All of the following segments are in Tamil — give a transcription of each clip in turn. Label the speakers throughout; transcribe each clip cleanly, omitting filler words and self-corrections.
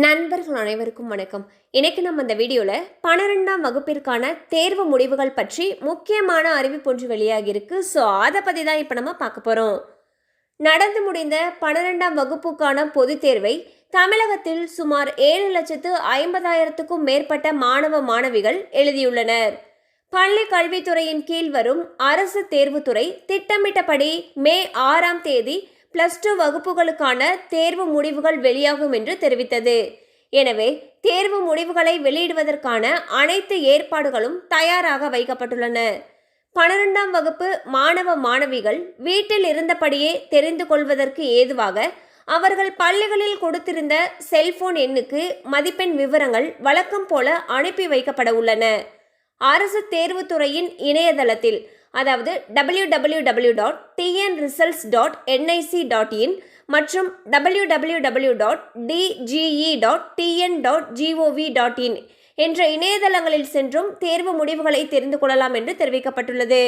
Speaker 1: நண்பர்கள் அனைவருக்கும் வணக்கம். இன்னைக்கு நம்ம இந்த வீடியோவில் 12ஆம் வகுப்பிற்கான தேர்வு முடிவுகள் பற்றி முக்கியமான அறிவிப்பு ஒன்று வெளியாகியிருக்கு. ஸோ அதை பற்றி தான் இப்போ நம்ம பார்க்க போகிறோம். நடந்து முடிந்த 12ஆம் வகுப்புக்கான பொதுத் தேர்வை தமிழகத்தில் சுமார் 7,50,000க்கும் மேற்பட்ட மாணவ மாணவிகள் எழுதியுள்ளனர். பள்ளி கல்வித்துறையின் கீழ் வரும் அரசு தேர்வுத்துறை திட்டமிட்டபடி மே 6ஆம் தேதி +2 வகுப்புகளுக்கான தேர்வு முடிவுகள் வெளியாகும் என்று தெரிவித்தது. எனவே தேர்வு முடிவுகளை வெளியிடுவதற்கான அனைத்து ஏற்பாடுகளும் தயாராக வைக்கப்பட்டுள்ளன. 12ஆம் வகுப்பு மாணவ மாணவிகள் வீட்டில் இருந்தபடியே தெரிந்து கொள்வதற்கு ஏதுவாக அவர்கள் பள்ளிகளில் கொடுத்திருந்த செல்போன் எண்ணுக்கு மதிப்பெண் விவரங்கள் வழக்கம் போல அனுப்பி வைக்கப்பட உள்ளன. அரசு தேர்வுத்துறையின் இணையதளத்தில் அதாவது www.tnresults.nic.in மற்றும் www.dge.tn.gov.in என்ற இணையதளங்களில் சென்றும் தேர்வு முடிவுகளை தெரிந்து கொள்ளலாம் என்று தெரிவிக்கப்பட்டுள்ளது.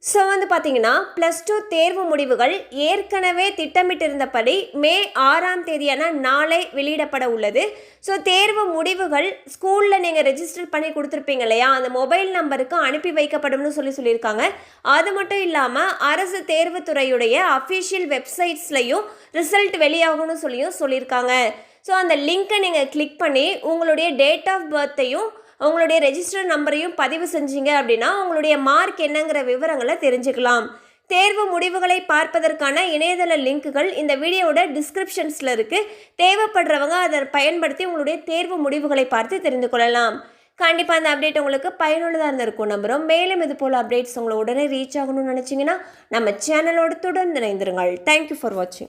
Speaker 1: ஸோ பார்த்தீங்கன்னா +2 தேர்வு முடிவுகள் ஏற்கனவே திட்டமிட்டிருந்தபடி மே 6ஆம் தேதியான நாளை வெளியிடப்பட உள்ளது. ஸோ தேர்வு முடிவுகள் ஸ்கூலில் நீங்கள் ரெஜிஸ்டர் பண்ணி கொடுத்துருப்பீங்க இல்லையா, அந்த மொபைல் நம்பருக்கு அனுப்பி வைக்கப்படும்னு சொல்லியிருக்காங்க. அது மட்டும் இல்லாமல் அரசு தேர்வுத்துறையுடைய அஃபிஷியல் வெப்சைட்ஸ்லையும் ரிசல்ட் வெளியாகும்னு சொல்லியிருக்காங்க. ஸோ அந்த லிங்க்கை நீங்கள் கிளிக் பண்ணி உங்களுடைய டேட் ஆஃப் பர்த்தையும் உங்களுடைய ரெஜிஸ்டர் நம்பரையும் பதிவு செஞ்சீங்க அப்படின்னா உங்களுடைய மார்க் என்னங்கிற விவரங்களை தெரிஞ்சுக்கலாம். தேர்வு முடிவுகளை பார்ப்பதற்கான இணையதள லிங்க்குகள் இந்த வீடியோவோட டிஸ்கிரிப்ஷன்ஸில் இருக்குது. தேவைப்படுறவங்க அதை பயன்படுத்தி உங்களுடைய தேர்வு முடிவுகளை பார்த்து தெரிந்து கொள்ளலாம். கண்டிப்பாக அந்த அப்டேட் உங்களுக்கு பயனுள்ளதாக இருந்திருக்கும் நம்புகிறோம். மேலும் இது போல் அப்டேட்ஸ் உங்களை உடனே ரீச் ஆகணும்னு நினச்சிங்கன்னா நம்ம சேனலோடு தொடர்ந்து இணைந்திருங்கள். தேங்க்யூ ஃபார் வாட்சிங்.